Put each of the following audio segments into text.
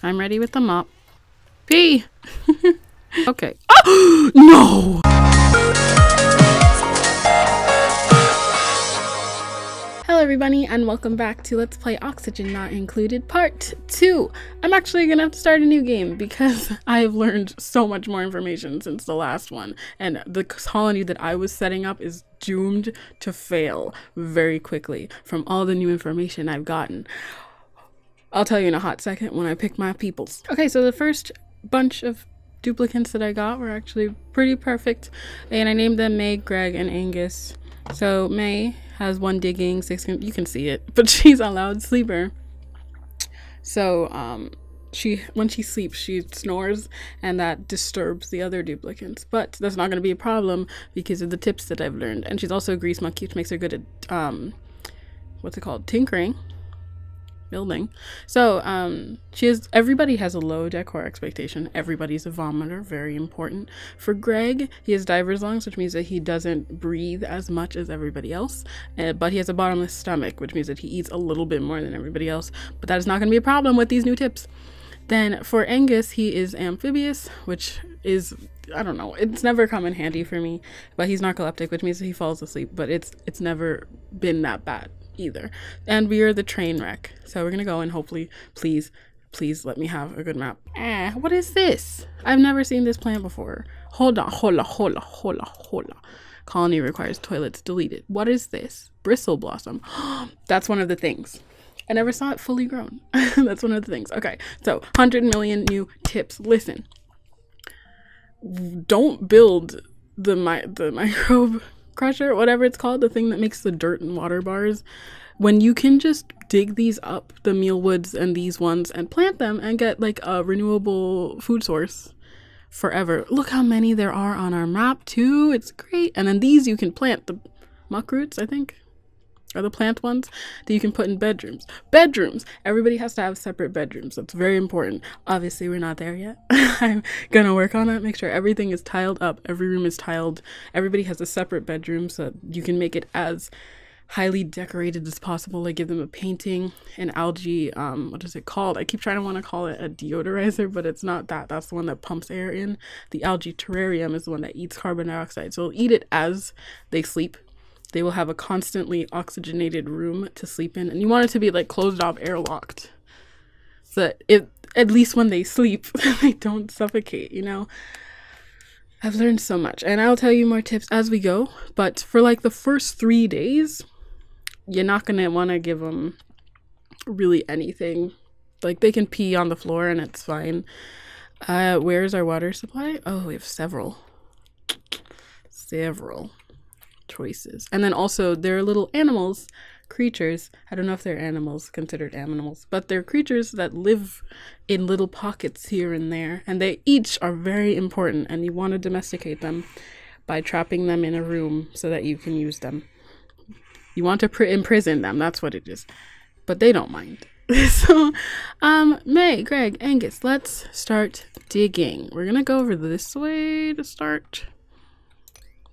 I'm ready with the mop. Pee! Okay. Oh! No! Hello everybody and welcome back to Let's Play Oxygen Not Included Part 2. I'm actually gonna have to start a new game because I have learned so much more information since the last one, and the colony that I was setting up is doomed to fail very quickly from all the new information I've gotten. I'll tell you in a hot second when I pick my peoples. Okay, so the first bunch of duplicants that I got were actually pretty perfect, and I named them May, Greg, and Angus. So May has 1 digging, 6, you can see it, but she's a loud sleeper. So when she sleeps, she snores, and that disturbs the other duplicants. But that's not going to be a problem because of the tips that I've learned. And she's also a grease monkey, which makes her good at what's it called, tinkering, building. So everybody has a low decor expectation. Everybody's a vomiter, very important. For Greg, he has diver's lungs, which means that he doesn't breathe as much as everybody else, but he has a bottomless stomach, which means that he eats a little bit more than everybody else, but that is not going to be a problem with these new tips. Then for Angus, he is amphibious, which is, I don't know, it's never come in handy for me, but he's narcoleptic, which means that he falls asleep, but it's never been that bad either. And we are the train wreck, so we're gonna go and hopefully please let me have a good map. What is this? I've never seen this plant before. Hold on. Colony requires toilets deleted. What is this? Bristle blossom. That's one of the things. I never saw it fully grown. That's one of the things. Okay, so 100 million new tips. Listen, don't build the microbe crusher, whatever it's called, the thing that makes the dirt and water bars, when you can just dig these up, the mealwoods and these ones, and plant them and get like a renewable food source forever. Look how many there are on our map too. It's great. And then these you can plant, the muck roots, I think, are the plant ones that you can put in bedrooms. Everybody has to have separate bedrooms. That's very important. Obviously we're not there yet. I'm gonna work on it, make sure everything is tiled up, every room is tiled, everybody has a separate bedroom so that you can make it as highly decorated as possible. Like give them a painting, an algae, what is it called? I keep trying to want to call it a deodorizer, but it's not that. That's the one that pumps air in. The algae terrarium is the one that eats carbon dioxide, so it'll eat it as they sleep. They will have a constantly oxygenated room to sleep in, and you want it to be like closed off, airlocked, so that at least when they sleep they don't suffocate, you know. I've learned so much, and I'll tell you more tips as we go, but for like the first 3 days you're not gonna want to give them really anything. Like they can pee on the floor and it's fine. Where's our water supply? Oh, we have several choices. And then also there are little animals, creatures, I don't know if they're animals, considered animals, but they're creatures that live in little pockets here and there, and they each are very important, and you want to domesticate them by trapping them in a room so that you can use them. You want to imprison them, that's what it is, but they don't mind. So May, Greg, Angus, let's start digging. We're gonna go over this way to start.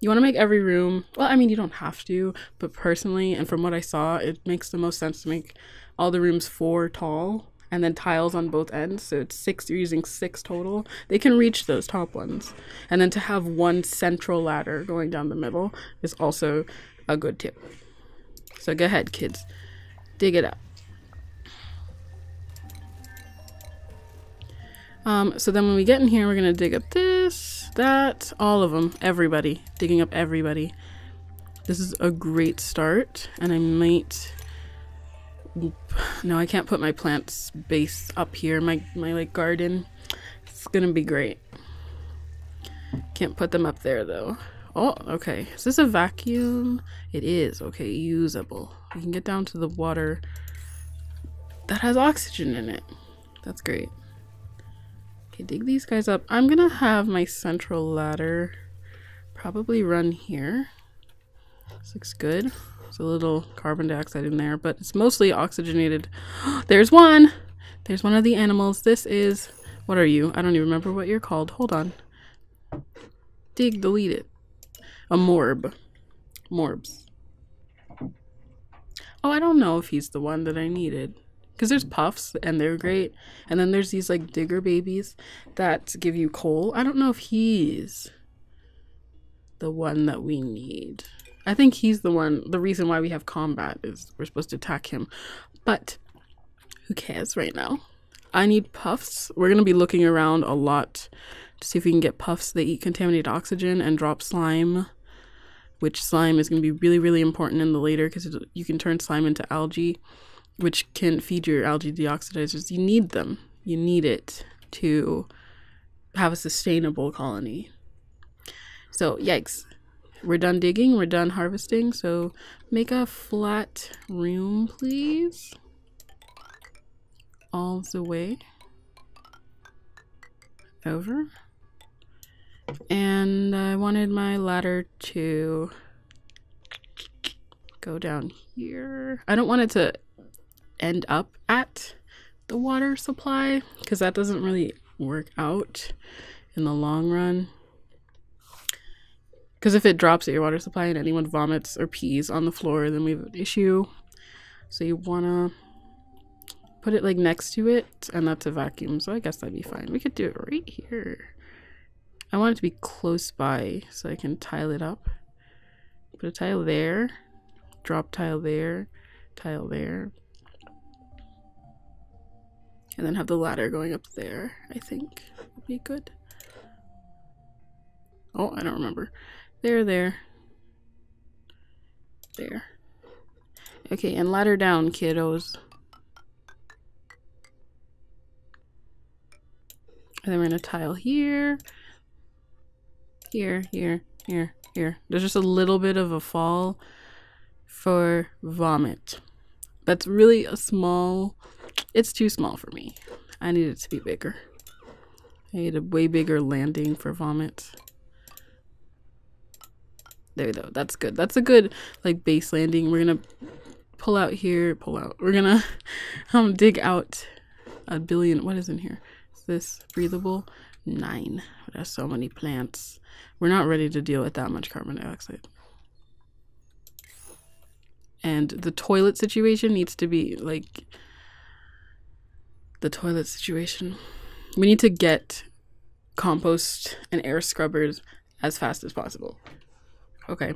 You want to make every room, well, I mean, you don't have to, but personally, and from what I saw, it makes the most sense to make all the rooms 4 tall and then tiles on both ends. So it's 6, you're using 6 total. They can reach those top ones. And then to have 1 central ladder going down the middle is also a good tip. So go ahead, kids, dig it up. So then when we get in here, we're going to dig up this, that, all of them, everybody, digging up everybody. This is a great start, and I might, no, I can't put my plants base up here, my like garden. It's going to be great. Can't put them up there though. Oh, okay. Is this a vacuum? It is. Okay, usable. We can get down to the water that has oxygen in it. That's great. Okay, dig these guys up. I'm gonna have my central ladder probably run here. This looks good. There's a little carbon dioxide in there, but it's mostly oxygenated. There's one! There's one of the animals. This is, what are you? I don't even remember what you're called. Hold on. Dig, delete it. A morb. Morbs. Oh, I don't know if he's the one that I needed. because there's puffs and they're great, and then there's these like digger babies that give you coal. I don't know if he's the one that we need. I think he's the one. The reason why we have combat is we're supposed to attack him, but who cares right now? I need puffs. We're gonna be looking around a lot to see if we can get puffs. They eat contaminated oxygen and drop slime, which slime is gonna be really, really important in the later, because you can turn slime into algae, which can feed your algae deoxidizers. You need them. You need it to have a sustainable colony. So, yikes. We're done digging. We're done harvesting. So, make a flat room, please. All the way over. And I wanted my ladder to go down here. I don't want it to end up at the water supply, because that doesn't really work out in the long run. Because if it drops at your water supply and anyone vomits or pees on the floor, then we have an issue. So you want to put it like next to it, and that's a vacuum, so I guess that'd be fine. We could do it right here. I want it to be close by so I can tile it up. Put a tile there, drop tile there, and then have the ladder going up there. I think would be good. Oh, I don't remember. There. Okay, and ladder down, kiddos. And then we're gonna tile here. Here. There's just a little bit of a fall for vomit. That's really a small, it's too small for me. I need it to be bigger. I need a way bigger landing for vomit. There we go. That's good. That's a good like base landing. We're gonna pull out. We're gonna dig out a billion. What is in here? Is this breathable? 9. But there's so many plants. We're not ready to deal with that much carbon dioxide. And the toilet situation needs to be like the toilet situation. We need to get compost and air scrubbers as fast as possible. Okay,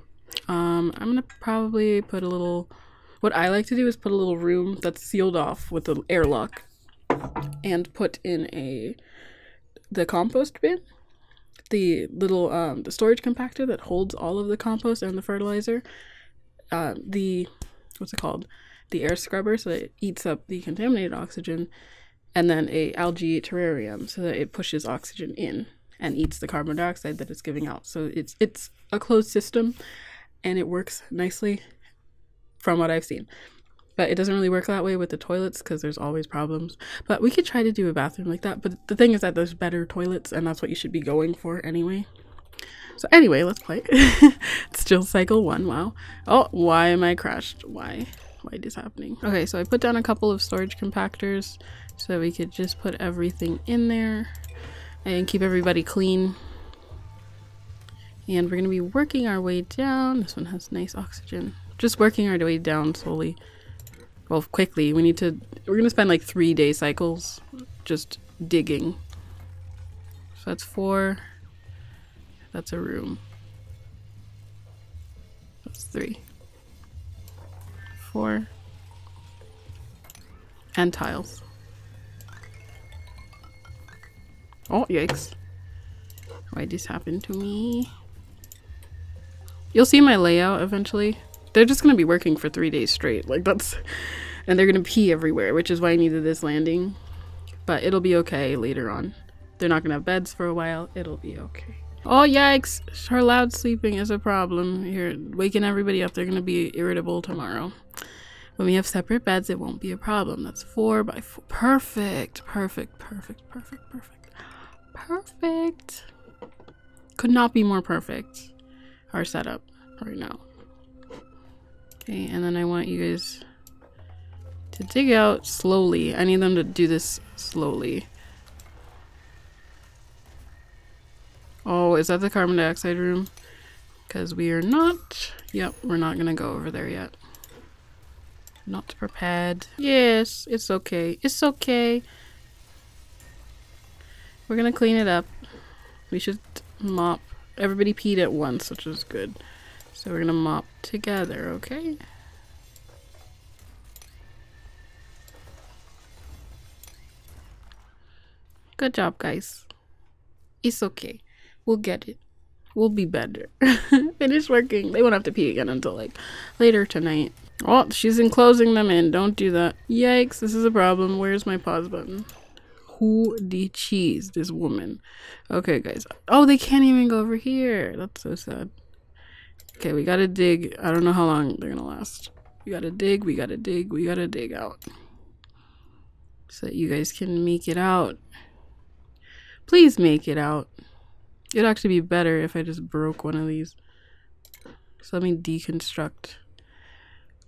I'm gonna probably put a little, what I like to do is put a little room that's sealed off with an airlock and put in the compost bin, the little the storage compactor that holds all of the compost and the fertilizer, what's it called, the air scrubber, so that it eats up the contaminated oxygen, and then a algae terrarium so that it pushes oxygen in and eats the carbon dioxide that it's giving out. So it's a closed system and it works nicely from what I've seen. But it doesn't really work that way with the toilets because there's always problems. But we could try to do a bathroom like that. But the thing is that there's better toilets, and that's what you should be going for anyway. So anyway, let's play. It's still cycle 1. Wow. Oh, why am I crashed? Why is this happening? Okay, so I put down a couple of storage compactors so that we could just put everything in there and keep everybody clean. And we're going to be working our way down. This one has nice oxygen. Just working our way down slowly. Well, quickly. We're going to spend like 3-day cycles just digging. So that's 4. That's a room. That's 3. 4. And tiles. Oh, yikes. Why'd this happen to me? You'll see my layout eventually. They're just going to be working for 3 days straight. Like that's, and they're going to pee everywhere, which is why I needed this landing. But it'll be okay later on. They're not going to have beds for a while. It'll be okay. Oh, yikes. Her loud sleeping is a problem. You're waking everybody up. They're going to be irritable tomorrow. When we have separate beds, it won't be a problem. That's 4 by 4. Perfect. Could not be more perfect. Our setup right now. Okay, and then I want you guys to dig out slowly. I need them to do this slowly. Oh, is that the carbon dioxide room? Because we are not. Yep, we're not going to go over there yet. Not prepared. Yes, it's okay. It's okay. We're gonna clean it up. We should mop. Everybody peed at once, which is good. So we're gonna mop together, okay? Good job, guys. It's okay. We'll get it. We'll be better. Finish working. They won't have to pee again until like later tonight. Oh, she's enclosing them in. Don't do that. Yikes, this is a problem. Where's my pause button? Who the cheese? This woman. Okay, guys. Oh, they can't even go over here. That's so sad. Okay, we gotta dig. I don't know how long they're gonna last. We gotta dig, we gotta dig, we gotta dig out. So that you guys can make it out. Please make it out. It'd actually be better if I just broke one of these. So let me deconstruct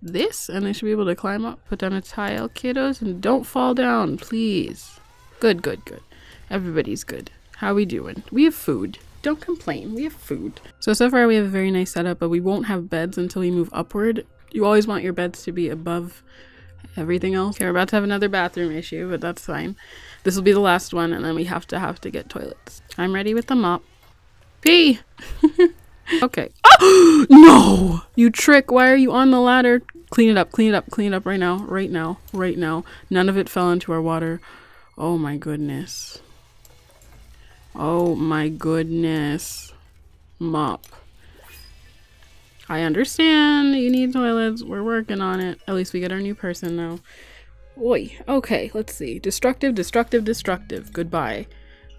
this, and I should be able to climb up. Put down a tile, kiddos, and don't fall down, please. Good, good, good. Everybody's good. How we doing? We have food. Don't complain. We have food. So far we have a very nice setup, but we won't have beds until we move upward. You always want your beds to be above everything else. Okay, we're about to have another bathroom issue, but that's fine. This will be the last one, and then we have to get toilets. I'm ready with the mop. Pee! Okay. Oh! No! You trick! Why are you on the ladder? Clean it up, clean it up, clean it up right now. Right now. Right now. None of it fell into our water. Oh my goodness. Oh my goodness. Mop. I understand you need toilets. We're working on it. At least we get our new person now. Oi. Okay, let's see. Destructive, destructive, destructive. Goodbye.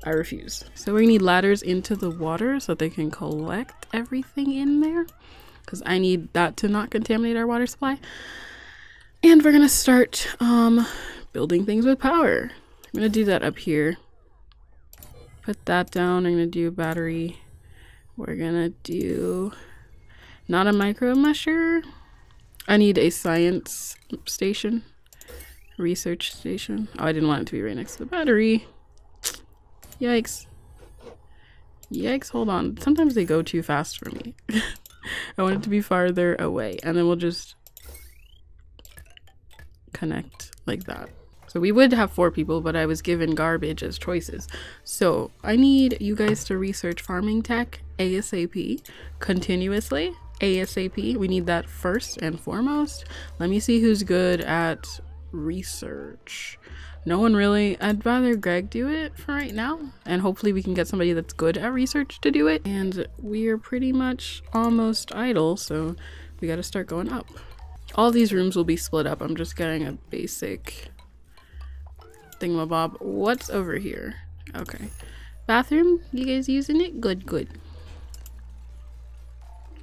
I refuse. So we need ladders into the water so that they can collect everything in there. Because I need that to not contaminate our water supply. And we're going to start building things with power. I'm going to do that up here. Put that down. I'm going to do a battery. We're going to do not a micro mesher. I need a science station. Research station. Oh, I didn't want it to be right next to the battery. Yikes. Yikes, hold on. Sometimes they go too fast for me. I want it to be farther away. And then we'll just connect like that. So we would have 4 people, but I was given garbage as choices. So I need you guys to research farming tech ASAP, continuously ASAP. We need that first and foremost. Let me see who's good at research. No one really. I'd rather Greg do it for right now, and hopefully we can get somebody that's good at research to do it. And we are pretty much almost idle, so we got to start going up. All these rooms will be split up. I'm just getting a basic thingamabob. What's over here? Okay, bathroom. You guys using it? Good, good.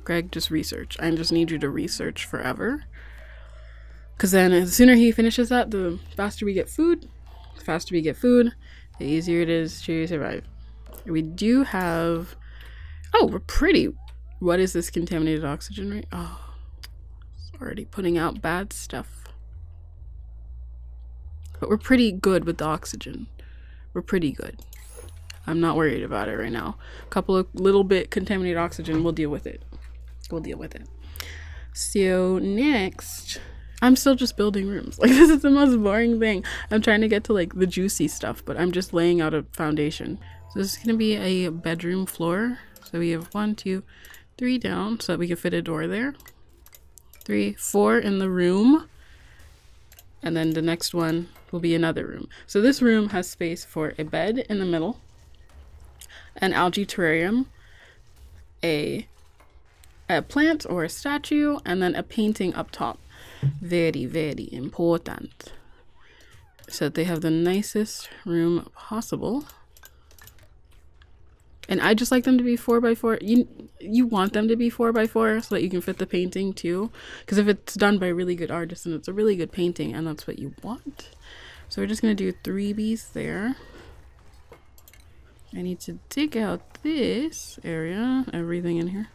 Greg, just research. I just need you to research forever. Because then the sooner he finishes that, the faster we get food. The faster we get food, the easier it is to survive. We do have... Oh, we're pretty... What is this contaminated oxygen rate? Oh, it's already putting out bad stuff. But we're pretty good with the oxygen. We're pretty good. I'm not worried about it right now. A couple of little bit contaminated oxygen, we'll deal with it. We'll deal with it. So next... I'm still just building rooms. Like, this is the most boring thing. I'm trying to get to like the juicy stuff, but I'm just laying out a foundation. So this is gonna be a bedroom floor. So we have 1, 2, 3 down so that we can fit a door there. 3, 4 in the room. And then the next one will be another room. So this room has space for a bed in the middle, an algae terrarium, a plant or a statue, and then a painting up top. Very, very important. So that they have the nicest room possible. And I just like them to be 4x4. You want them to be 4x4 so that you can fit the painting too. Because if it's done by a really good artist, and it's a really good painting, and that's what you want. So we're just gonna do 3Bs there. I need to dig out this area, everything in here.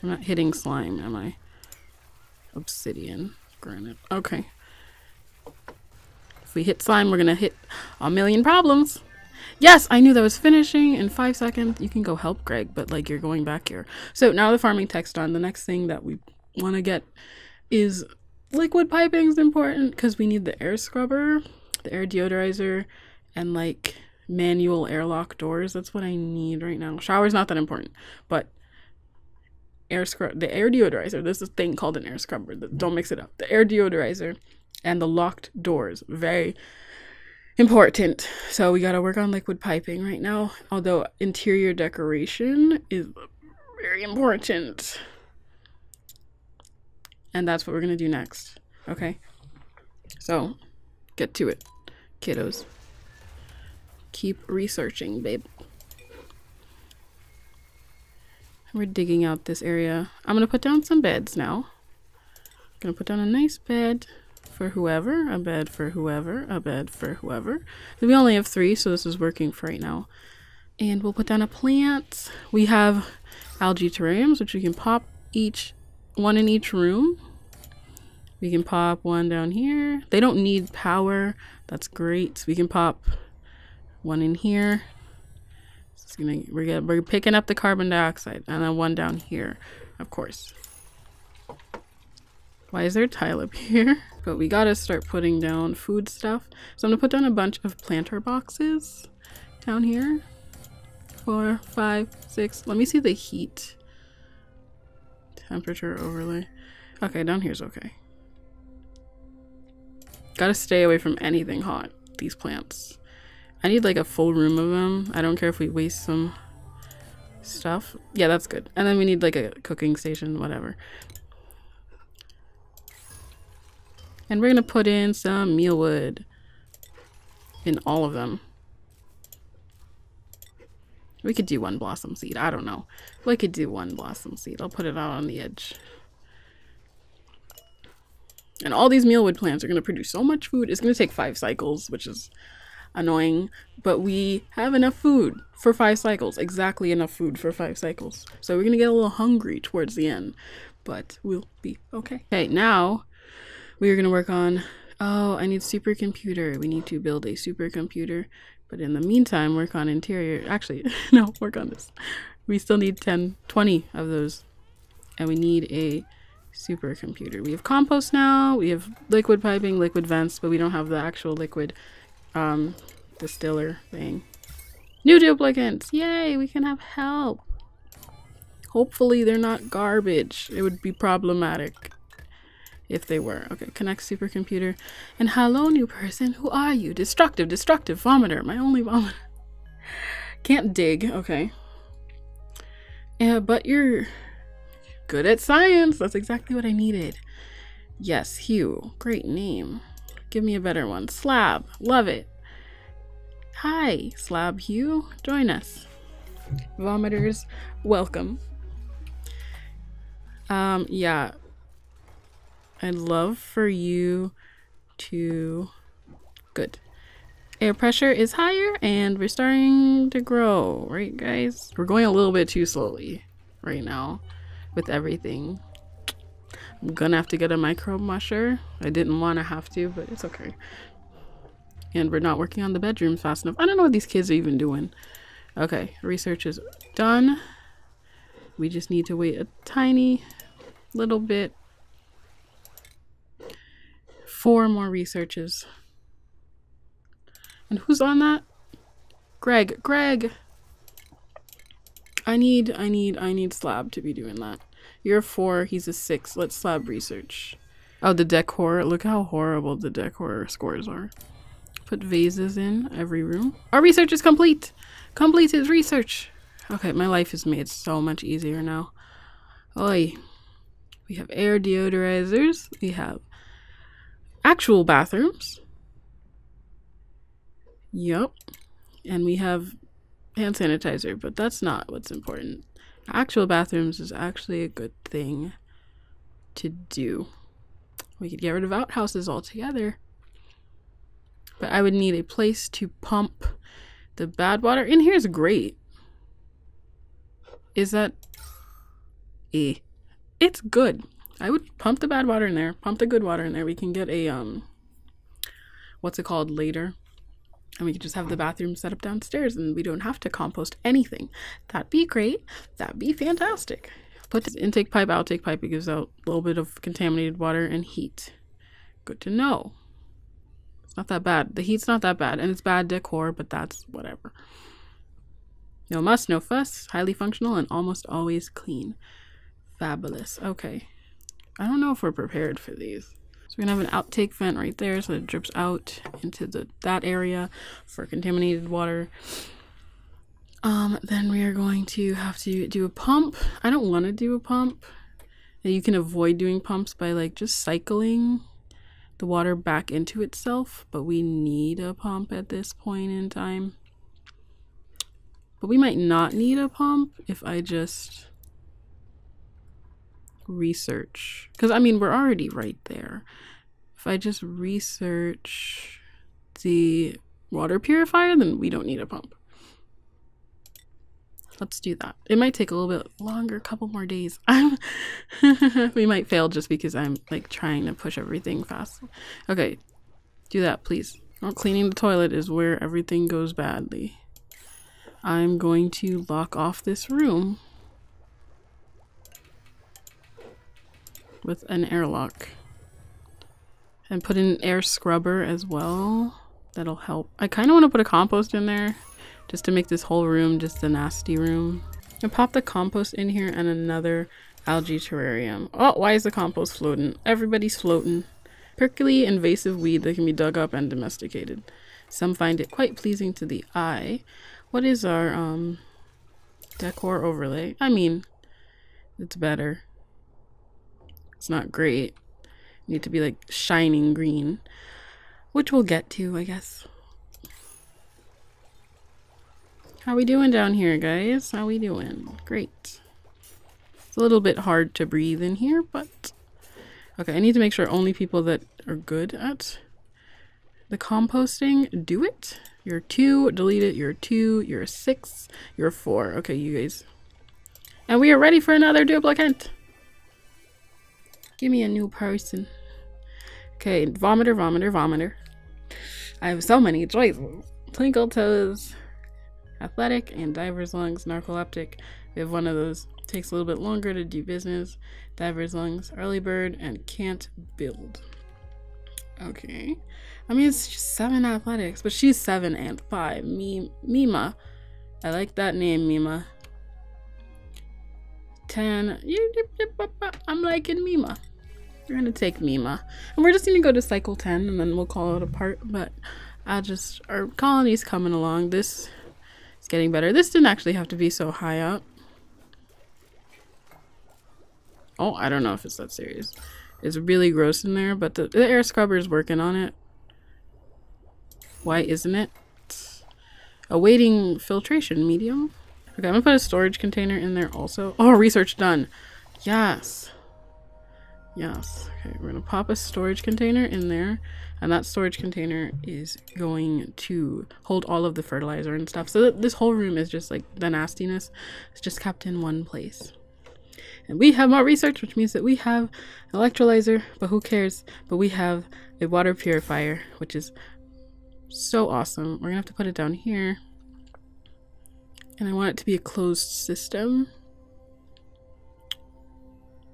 I'm not hitting slime, am I? Obsidian, granite. Okay. If we hit slime, we're gonna hit a million problems. Yes, I knew that was finishing in 5 seconds. You can go help Greg, but like you're going back here. So now the farming tech's done. The next thing that we want to get is liquid piping is important because we need the air scrubber, the air deodorizer, and like manual airlock doors. That's what I need right now. Shower's not that important, but the air deodorizer, there's this thing called an air scrubber. Don't mix it up. The air deodorizer and the locked doors, very important. So we got to work on liquid piping right now, although interior decoration is very important. And that's what we're going to do next. Okay? So, get to it, kiddos. Keep researching, babe. We're digging out this area. I'm going to put down some beds now. I'm going to put down a nice bed for whoever, a bed for whoever, a bed for whoever. We only have 3, so this is working for right now. And we'll put down a plant. We have algae terrariums, which we can pop one in each room. We can pop one down here. They don't need power. That's great. We can pop one in here. We're picking up the carbon dioxide, and then one down here, of course. Why is there a tile up here? But we gotta start putting down food stuff. So I'm gonna put down a bunch of planter boxes down here. 4, 5, 6. Let me see the heat. Temperature overlay. Okay, down here's okay. Gotta stay away from anything hot, these plants. I need like a full room of them. I don't care if we waste some stuff. Yeah, that's good. And then we need like a cooking station, whatever. And we're gonna put in some mealwood in all of them. We could do 1 blossom seed. I don't know. We could do 1 blossom seed. I'll put it out on the edge. And all these mealwood plants are going to produce so much food. It's going to take 5 cycles, which is annoying. But we have enough food for 5 cycles. Exactly enough food for 5 cycles. So we're going to get a little hungry towards the end. But we'll be okay. Okay, now we are going to work on... Oh, I need supercomputer. We need to build a supercomputer. But in the meantime, work on interior. Actually, no, work on this. We still need 20 of those. And we need a supercomputer. We have compost now. We have liquid piping, liquid vents, but we don't have the actual liquid distiller thing. New duplicants! Yay! We can have help. Hopefully they're not garbage. It would be problematic if they were. Okay, connect supercomputer. And hello, new person. Who are you? Destructive, vomiter. My only vomiter. Can't dig. Okay. Yeah, but you're good at science. That's exactly what I needed. Yes, Hugh. Great name. Give me a better one. Slab. Love it. Hi, Slab Hugh. Join us. Vomiters, welcome. Yeah. I'd love for you to... Good. Air pressure is higher and we're starting to grow, right guys? We're going a little bit too slowly right now with everything. I'm gonna have to get a microbe musher. I didn't want to have to, but it's okay. And we're not working on the bedrooms fast enough. I don't know what these kids are even doing. Okay, research is done. We just need to wait a tiny little bit. 4 more researches. And who's on that? Greg. Greg! I need Slab to be doing that. You're a 4, he's a 6. Let's Slab research. Oh, the decor. Look how horrible the decor scores are. Put vases in every room. Our research is complete! Completed research! Okay, my life is made so much easier now. Oi. We have air deodorizers. We have actual bathrooms. Yup. And we have hand sanitizer, but that's not what's important. Actual bathrooms is actually a good thing to do. We could get rid of outhouses altogether. But I would need a place to pump the bad water. In here is great. Is that... It's good. I would pump the bad water in there. Pump the good water in there. We can get a, what's it called later? And we could just have the bathroom set up downstairs and we don't have to compost anything. That'd be great. That'd be fantastic. Put this intake pipe, outtake pipe. It gives out a little bit of contaminated water and heat. Good to know. It's not that bad. The heat's not that bad, and it's bad decor, but that's whatever. No muss, no fuss. Highly functional and almost always clean. Fabulous. Okay. I don't know if we're prepared for these. So we're gonna have an outtake vent right there, so it drips out into that area for contaminated water. Then we are going to have to do a pump. I don't want to do a pump. You can avoid doing pumps by like just cycling the water back into itself, but we need a pump at this point in time. But we might not need a pump if I just research, because I mean we're already right there. If I just research the water purifier, then we don't need a pump. Let's do that. It might take a little bit longer, a couple more days. We might fail just because I'm like trying to push everything fast. Okay, do that please. Well, cleaning the toilet is where everything goes badly. I'm going to lock off this room with an airlock and put in an air scrubber as well. That'll help. I kind of want to put a compost in there just to make this whole room just a nasty room. And pop the compost in here and another algae terrarium. Oh, why is the compost floating? Everybody's floating. Prickly invasive weed that can be dug up and domesticated. Some find it quite pleasing to the eye. What is our decor overlay? I mean, it's better. It's not great. Need to be like shining green, which we'll get to, I guess. How we doing down here, guys? How we doing? Great. It's a little bit hard to breathe in here, but okay, I need to make sure only people that are good at the composting do it. You're 2, delete it. You're 2, you're a 6, you're a 4. Okay, you guys. And we are ready for another duplicate. Give me a new person. Okay, vomiter, vomiter, vomiter. I have so many choices. Twinkle toes, athletic, and diver's lungs, narcoleptic. We have one of those. Takes a little bit longer to do business. Diver's lungs, early bird, and can't build. Okay. I mean, it's just 7 athletics, but she's 7 and 5. Mima. I like that name, Mima. 10. I'm liking Mima. We're gonna take Mima. And we're just gonna go to cycle 10 and then we'll call it a part. But our colony's coming along. This is getting better. This didn't actually have to be so high up. Oh, I don't know if it's that serious. It's really gross in there, but the air scrubber is working on it. Why isn't it? Awaiting filtration medium. Okay, I'm gonna put a storage container in there also. Oh, research done. Yes. Yes. Okay, we're gonna pop a storage container in there, and that storage container is going to hold all of the fertilizer and stuff. So that this whole room is just like the nastiness. It's just kept in one place. And we have more research, which means that we have an electrolyzer, but who cares? But we have a water purifier, which is so awesome. We're gonna have to put it down here. And I want it to be a closed system.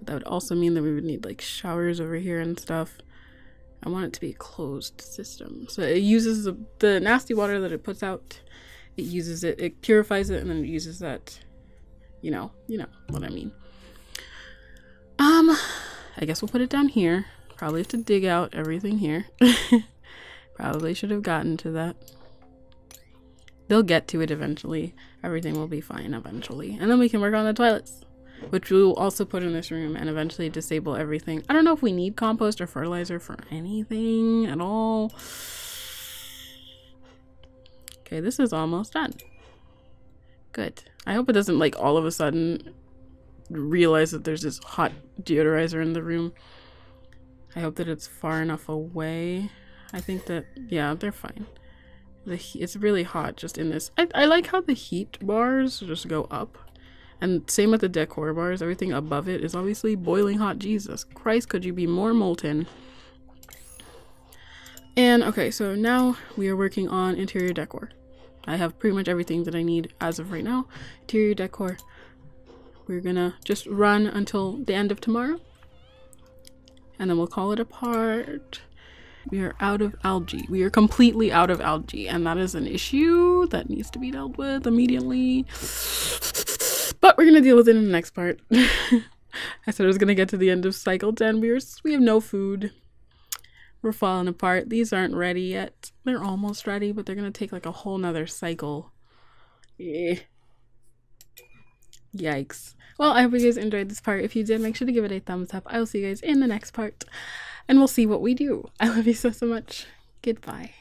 That would also mean that we would need like showers over here and stuff. I want it to be a closed system. So it uses the nasty water that it puts out. It uses it, it purifies it, and then it uses that, you know what I mean. I guess we'll put it down here. Probably have to dig out everything here. Probably should have gotten to that. They'll get to it eventually. Everything will be fine eventually. And then we can work on the toilets, which we will also put in this room and eventually disable everything. I don't know if we need compost or fertilizer for anything at all. Okay, this is almost done. Good. I hope it doesn't like all of a sudden realize that there's this hot deodorizer in the room. I hope that it's far enough away. I think that, yeah, they're fine. It's really hot just in this. I like how the heat bars just go up. And same with the decor bars. Everything above it is obviously boiling hot. Jesus Christ, could you be more molten? And okay, so now we are working on interior decor. I have pretty much everything that I need as of right now. Interior decor. we're gonna just run until the end of tomorrow, and then we'll call it a part. We are out of algae. We are completely out of algae, and that is an issue that needs to be dealt with immediately. But we're gonna deal with it in the next part. I said I was gonna get to the end of cycle 10. We have no food. We're falling apart. These aren't ready yet. They're almost ready, but they're gonna take like a whole nother cycle. Yeah. Yikes. Well, I hope you guys enjoyed this part. If you did, make sure to give it a thumbs up. I will see you guys in the next part, and we'll see what we do. I love you so much. Goodbye.